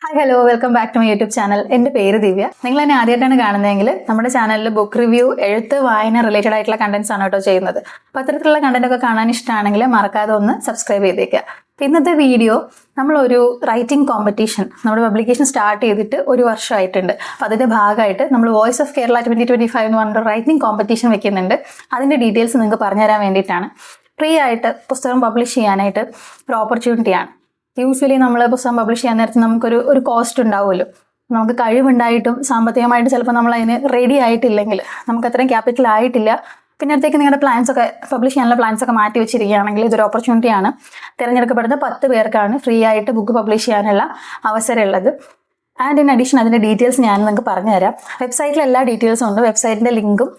Hi hello welcome back to my YouTube channel. എൻ്റെ പേര് ദിവ്യ. നിങ്ങൾ എന്നെ ആദ്യമായിട്ടാണ് കാണുന്നതെങ്കിൽ നമ്മുടെ ചാനലിൽ ബുക്ക് റിവ്യൂ, എഴുത്ത്, വായന റിലേറ്റഡ് ആയിട്ടുള്ള കണ്ടന്റ്സ് ആണ് കേട്ടോ ചെയ്യുന്നത്. അപ്പോൾ അത്തരത്തിലുള്ള കണ്ടന്റ് ഒക്കെ കാണാൻ ഇഷ്ടമാണെങ്കിൽ മറക്കാതെ ഒന്ന് സബ്സ്ക്രൈബ് ചെയ്തേക്കുക. ഇന്നത്തെ വീഡിയോ നമ്മളൊരു റൈറ്റിംഗ് കോമ്പറ്റീഷൻ നമ്മുടെ പബ്ലിക്കേഷൻ സ്റ്റാർട്ട് ചെയ്തിട്ട് ഒരു വർഷമായിട്ടുണ്ട്. അപ്പോൾ അതിൻ്റെ ഭാഗമായിട്ട് നമ്മൾ വോയിസ് ഓഫ് കേരള 2025 എന്ന് പറഞ്ഞിട്ട് റൈറ്റിംഗ് കോമ്പറ്റീഷൻ വെക്കുന്നുണ്ട്. അതിൻ്റെ ഡീറ്റെയിൽസ് നിങ്ങൾക്ക് പറഞ്ഞുതരാൻ വേണ്ടിയിട്ടാണ്. ഫ്രീ ആയിട്ട് പുസ്തകം പബ്ലിഷ് ചെയ്യാനായിട്ട് ഒരു ഓപ്പർച്യൂണിറ്റിയാണ്. യൂഷ്വലി നമ്മൾ പുസ്തകം പബ്ലിഷ് ചെയ്യാൻ നേരത്തെ നമുക്കൊരു കോസ്റ്റ് ഉണ്ടാവുമല്ലോ. നമുക്ക് കഴിവുണ്ടായിട്ടും സാമ്പത്തികമായിട്ട് ചിലപ്പോൾ നമ്മൾ അതിന് റെഡി ആയിട്ടില്ലെങ്കിൽ, നമുക്ക് അത്രയും ക്യാപിറ്റൽ ആയിട്ടില്ല, പിന്നെ അടുത്തേക്ക് നിങ്ങളുടെ പ്ലാൻസ് ഒക്കെ പബ്ലിഷ് ചെയ്യാനുള്ള പ്ലാൻസ് ഒക്കെ മാറ്റി വെച്ചിരിക്കുകയാണെങ്കിൽ ഇതൊരു ഓപ്പർച്യൂണിറ്റിയാണ്. തിരഞ്ഞെടുക്കപ്പെടുന്ന 10 പേർക്കാണ് ഫ്രീ ആയിട്ട് ബുക്ക് പബ്ലിഷ് ചെയ്യാനുള്ള അവസരമുള്ളത്. ആൻഡ് ഇൻ അഡീഷൻ അതിൻ്റെ ഡീറ്റെയിൽസ് ഞാൻ നിങ്ങൾക്ക് പറഞ്ഞുതരാം. വെബ്സൈറ്റിൽ എല്ലാ ഡീറ്റെയിൽസും ഉണ്ട്. വെബ്സൈറ്റിൻ്റെ ലിങ്കും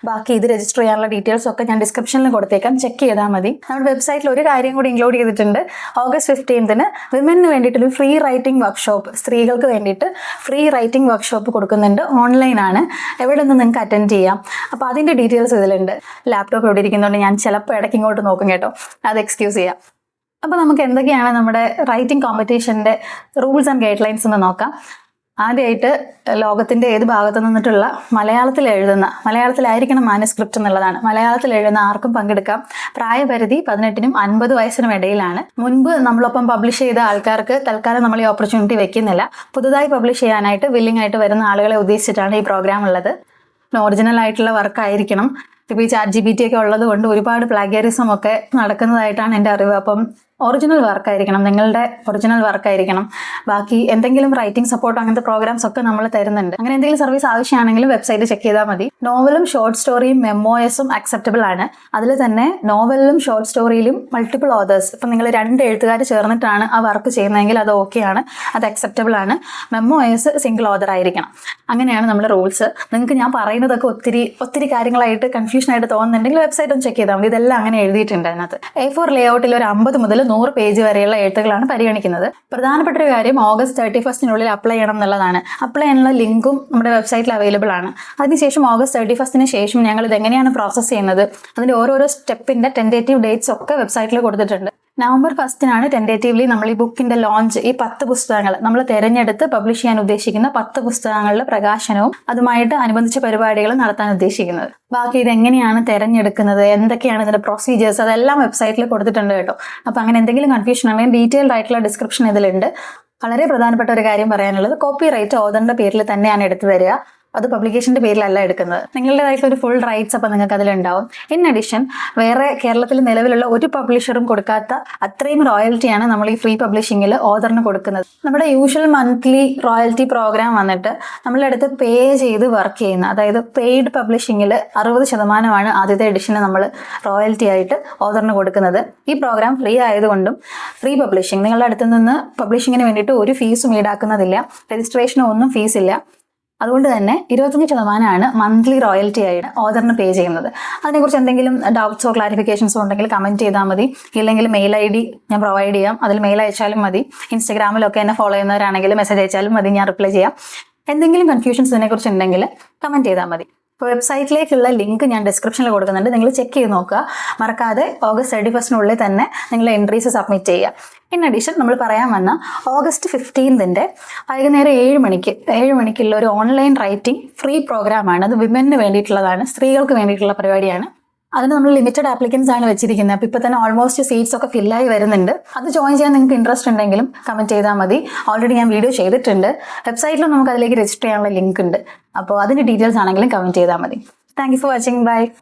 ബാക്കി ഇത് രജിസ്റ്റർ ചെയ്യാനുള്ള ഡീറ്റെയിൽസും ഒക്കെ ഞാൻ ഡിസ്ക്രിപ്ഷനിൽ കൊടുത്തേക്കാം, ചെക്ക് ചെയ്താൽ മതി. നമ്മുടെ വെബ്സൈറ്റിൽ ഒരു കാര്യം കൂടി ഇൻക്ലൂഡ് ചെയ്തിട്ടുണ്ട്. August 15 വിമന് വേണ്ടിയിട്ടൊരു ഫ്രീ റൈറ്റിംഗ് വർക്ക്ഷോപ്പ്, സ്ത്രീകൾക്ക് വേണ്ടിയിട്ട് ഫ്രീ റൈറ്റിംഗ് വർക്ക്ഷോപ്പ് കൊടുക്കുന്നുണ്ട്. ഓൺലൈനാണ്, എവിടെ നിന്ന് നിങ്ങൾക്ക് അറ്റൻഡ് ചെയ്യാം. അപ്പോൾ അതിൻ്റെ ഡീറ്റെയിൽസ് ഇതിലുണ്ട്. ലാപ്ടോപ്പ് ഇവിടെ ഇരിക്കുന്നതുകൊണ്ട് ഞാൻ ചിലപ്പോൾ ഇടയ്ക്ക് ഇങ്ങോട്ട് നോക്കും കേട്ടോ, അത് എക്സ്ക്യൂസ് ചെയ്യാം. അപ്പോൾ നമുക്ക് എന്തൊക്കെയാണ് നമ്മുടെ റൈറ്റിംഗ് കോമ്പറ്റീഷൻ്റെ റൂൾസ് ആൻഡ് ഗൈഡ് ലൈൻസ് എന്ന് നോക്കാം. ആദ്യമായിട്ട് ലോകത്തിൻ്റെ ഏത് ഭാഗത്തു നിന്നിട്ടുള്ള മലയാളത്തിലായിരിക്കണം മാനുസ്ക്രിപ്റ്റ് എന്നുള്ളതാണ്. മലയാളത്തിൽ എഴുതുന്ന ആർക്കും പങ്കെടുക്കാം. പ്രായപരിധി 18 നും 50 വയസ്സിനും ഇടയിലാണ്. മുൻപ് നമ്മളൊപ്പം പബ്ലിഷ് ചെയ്ത ആൾക്കാർക്ക് തൽക്കാലം നമ്മൾ ഈ ഓപ്പർച്യൂണിറ്റി വെക്കുന്നില്ല. പുതുതായി പബ്ലിഷ് ചെയ്യാനായിട്ട് വില്ലിംഗ് ആയിട്ട് വരുന്ന ആളുകളെ ഉദ്ദേശിച്ചിട്ടാണ് ഈ പ്രോഗ്രാം ഉള്ളത്. ഒറിജിനൽ ആയിട്ടുള്ള വർക്ക് ആയിരിക്കണം. ഇപ്പോൾ ഈ ChatGPT ഒക്കെ ഉള്ളത് കൊണ്ട് ഒരുപാട് പ്ലാഗിയറിസം ഒക്കെ നടക്കുന്നതായിട്ടാണ് എൻ്റെ അറിവ്. അപ്പം ഒറിജിനൽ വർക്കായിരിക്കണം, നിങ്ങളുടെ ഒറിജിനൽ വർക്കായിരിക്കണം. ബാക്കി എന്തെങ്കിലും റൈറ്റിംഗ് സപ്പോർട്ട് അങ്ങനത്തെ പ്രോഗ്രാംസ് ഒക്കെ നമ്മൾ തരുന്നുണ്ട്. അങ്ങനെ എന്തെങ്കിലും സർവീസ് ആവശ്യമാണെങ്കിൽ വെബ്സൈറ്റ് ചെക്ക് ചെയ്താൽ മതി. നോവലും ഷോർട്ട് സ്റ്റോറിയും മെമ്മോയസും അക്സെപ്റ്റബിൾ ആണ്. അതിൽ തന്നെ നോവലിലും ഷോർട്ട് സ്റ്റോറിയിലും മൾട്ടിപ്പിൾ ഓതേഴ്സ്, ഇപ്പം നിങ്ങൾ 2 എഴുത്തുകാർ ചേർന്നിട്ടാണ് ആ വർക്ക് ചെയ്യുന്നതെങ്കിൽ അത് ഓക്കെയാണ്, അത് അക്സെപ്റ്റബിൾ ആണ്. മെമ്മോയസ് സിംഗിൾ ഓതർ ആയിരിക്കണം. അങ്ങനെയാണ് നമ്മുടെ റൂൾസ്. നിങ്ങൾക്ക് ഞാൻ പറയുന്നതൊക്കെ ഒത്തിരി കാര്യങ്ങളായിട്ട് കൺഫ്യൂഷനായിട്ട് തോന്നുന്നുണ്ടെങ്കിൽ വെബ്സൈറ്റ് ഒന്ന് ചെക്ക് ചെയ്താൽ മതി. ഇതെല്ലാം അങ്ങനെ എഴുതിയിട്ടുണ്ട് അതിനകത്ത്. A4 ലേഔട്ടിൽ ഒരു 50 മുതൽ 100 പേജ് വരെയുള്ള എഴുത്തുകളാണ് പരിഗണിക്കുന്നത്. പ്രധാനപ്പെട്ട ഒരു കാര്യം August 31 അപ്ലൈ ചെയ്യണം എന്നുള്ളതാണ്. അപ്ലൈ ചെയ്യാനുള്ള ലിങ്കും നമ്മുടെ വെബ്സൈറ്റിൽ അവൈലബിൾ ആണ്. അതിനുശേഷം August 31 ശേഷം ഞങ്ങൾ ഇത് എങ്ങനെയാണ് പ്രോസസ്സ് ചെയ്യുന്നത്, അതിൻ്റെ ഓരോരോ സ്റ്റെപ്പിൻ്റെ ടെൻറ്റേറ്റീവ് ഡേറ്റ്സ് ഒക്കെ വെബ്സൈറ്റിൽ കൊടുത്തിട്ടുണ്ട്. November 1 ടെൻറ്റേറ്റീവ്ലി നമ്മൾ ഈ ബുക്കിൻ്റെ ലോഞ്ച്, ഈ 10 പുസ്തകങ്ങൾ നമ്മൾ തിരഞ്ഞെടുത്ത് പബ്ലിഷ് ചെയ്യാൻ ഉദ്ദേശിക്കുന്ന 10 പുസ്തകങ്ങളുടെ പ്രകാശനവും അതുമായിട്ട് അനുബന്ധിച്ച പരിപാടികളും നടത്താൻ ഉദ്ദേശിക്കുന്നത്. ബാക്കി ഇതെങ്ങനെയാണ് തിരഞ്ഞെടുക്കുന്നത്, എന്തൊക്കെയാണ് ഇതിൻ്റെ പ്രൊസീജിയേഴ്സ്, അതെല്ലാം വെബ്സൈറ്റിൽ കൊടുത്തിട്ടുണ്ട് കേട്ടോ. അപ്പോൾ അങ്ങനെ എന്തെങ്കിലും കൺഫ്യൂഷൻ ആണെങ്കിൽ ഡീറ്റെയിൽഡ് ആയിട്ടുള്ള ഡിസ്ക്രിപ്ഷൻ ഇതിലുണ്ട്. വളരെ പ്രധാനപ്പെട്ട ഒരു കാര്യം പറയാനുള്ളത്, കോപ്പി റൈറ്റ് ഓതറിൻ്റെ പേരിൽ തന്നെയാണ് എടുത്തു വരിക. അത് പബ്ലിക്കേഷൻ്റെ പേരിലല്ല എടുക്കുന്നത്. നിങ്ങളുടേതായിട്ടുള്ള ഒരു ഫുൾ റൈറ്റ്സ് അപ്പം നിങ്ങൾക്ക് അതിലുണ്ടാവും. ഇൻ അഡീഷൻ വേറെ കേരളത്തിൽ നിലവിലുള്ള ഒരു പബ്ലിഷറും കൊടുക്കാത്ത അത്രയും റോയൽറ്റിയാണ് നമ്മൾ ഈ ഫ്രീ പബ്ലിഷിങ്ങിൽ ഓതറിന് കൊടുക്കുന്നത്. നമ്മുടെ യൂഷ്വൽ മന്ത്ലി റോയൽറ്റി പ്രോഗ്രാം വന്നിട്ട് നമ്മളടുത്ത് പേ ചെയ്ത് വർക്ക് ചെയ്യുന്ന, അതായത് പെയ്ഡ് പബ്ലിഷിങ്ങിൽ 60% ആദ്യത്തെ എഡിഷന് നമ്മൾ റോയൽറ്റി ആയിട്ട് ഓതറിന് കൊടുക്കുന്നത്. ഈ പ്രോഗ്രാം ഫ്രീ ആയതുകൊണ്ടും ഫ്രീ പബ്ലിഷിംഗ്, നിങ്ങളുടെ അടുത്ത് നിന്ന് പബ്ലിഷിങ്ങിന് വേണ്ടിയിട്ട് ഒരു ഫീസും ഈടാക്കുന്നതില്ല, രജിസ്ട്രേഷനോ ഒന്നും ഫീസില്ല. അതുകൊണ്ട് തന്നെ 25% മന്ത്ലി റോയൽറ്റി ആയിട്ട് ഓതറിന് പേ ചെയ്യുന്നത്. അതിനെക്കുറിച്ച് എന്തെങ്കിലും ഡൗട്ട്സോ ക്ലാരിഫിക്കേഷൻസോ ഉണ്ടെങ്കിൽ കമൻറ്റ് ചെയ്താൽ മതി. ഇല്ലെങ്കിൽ മെയിൽ ID ഞാൻ പ്രൊവൈഡ് ചെയ്യാം, അതിൽ മെയിൽ അയച്ചാലും മതി. ഇൻസ്റ്റഗ്രാമിലൊക്കെ എന്നെ ഫോളോ ചെയ്യുന്നവരാണെങ്കിൽ മെസ്സേജ് അയച്ചാലും മതി, ഞാൻ റിപ്ലൈ ചെയ്യാം. എന്തെങ്കിലും കൺഫ്യൂഷൻസ് ഇതിനെക്കുറിച്ച് ഉണ്ടെങ്കിൽ കമൻറ്റ് ചെയ്താൽ മതി. ഇപ്പോൾ വെബ്സൈറ്റിലേക്കുള്ള ലിങ്ക് ഞാൻ ഡിസ്ക്രിപ്ഷനിൽ കൊടുക്കുന്നുണ്ട്, നിങ്ങൾ ചെക്ക് ചെയ്ത് നോക്കുക. മറക്കാതെ August 31 തന്നെ നിങ്ങൾ എൻട്രീസ് സബ്മിറ്റ് ചെയ്യുക. ഇൻ അഡീഷൻ നമ്മൾ പറയാൻ വന്ന August 15 വൈകുന്നേരം 7 മണിക്കുള്ള ഒരു ഓൺലൈൻ റൈറ്റിംഗ് ഫ്രീ പ്രോഗ്രാമാണ്. അത് വിമന് വേണ്ടിയിട്ടുള്ളതാണ്, സ്ത്രീകൾക്ക് വേണ്ടിയിട്ടുള്ള പരിപാടിയാണ്. അതിന് നമ്മൾ ലിമിറ്റഡ് ആപ്ലിക്കൻസ് ആണ് വെച്ചിരിക്കുന്നത്. അപ്പോൾ ഇപ്പോൾ തന്നെ ഓൾമോസ്റ്റ് സീറ്റ്സ് ഒക്കെ ഫില്ലായി വരുന്നുണ്ട്. അത് ജോയിൻ ചെയ്യാൻ നിങ്ങൾക്ക് ഇൻട്രസ്റ്റ് ഉണ്ടെങ്കിലും കമൻറ്റ് ചെയ്താൽ മതി. ഓൾറെഡി ഞാൻ വീഡിയോ ചെയ്തിട്ടുണ്ട്. വെബ്സൈറ്റിലും നമുക്ക് അതിലേക്ക് രജിസ്റ്റർ ചെയ്യാനുള്ള ലിങ്ക് ഉണ്ട്. അപ്പോൾ അതിൻ്റെ ഡീറ്റെയിൽസ് ആണെങ്കിലും കമൻറ്റ് ചെയ്താൽ മതി. Thank you for watching. By.